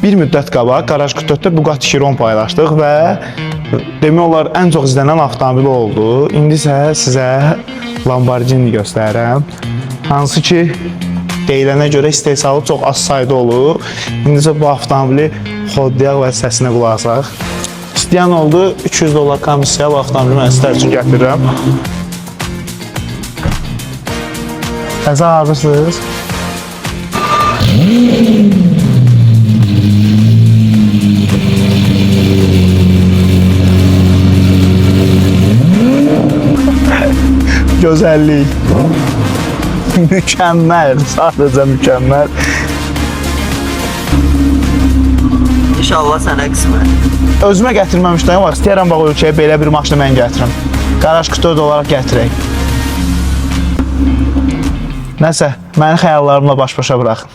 Bir müddət qabaq Garaj 44-də Bugatti Chiron paylaşdıq və demək olar ən çox izlənən avtomobil oldu. İndi isə sizə Lamborghini göstərirəm. Hansı ki, deyilənə görə istehsalı çox az sayda olur. İndi isə bu avtomobili xodlayaq və səsinə qulaq asaq. İstəyən oldu, $200 komissiya bu avtomobili mən sizlər üçün gətirirəm. Həzə hazırsınız? Gözəllik. Mükəmməl, sadəcə mükəmməl. İnşallah sənə qismət. Özümə gətirməmişdim, amma istəyirəm bax ölkəyə belə bir maşını mən gətirim. Garaj 44 olaraq gətirək. Nəsə, məni xəyallarımla baş-başa buraxın.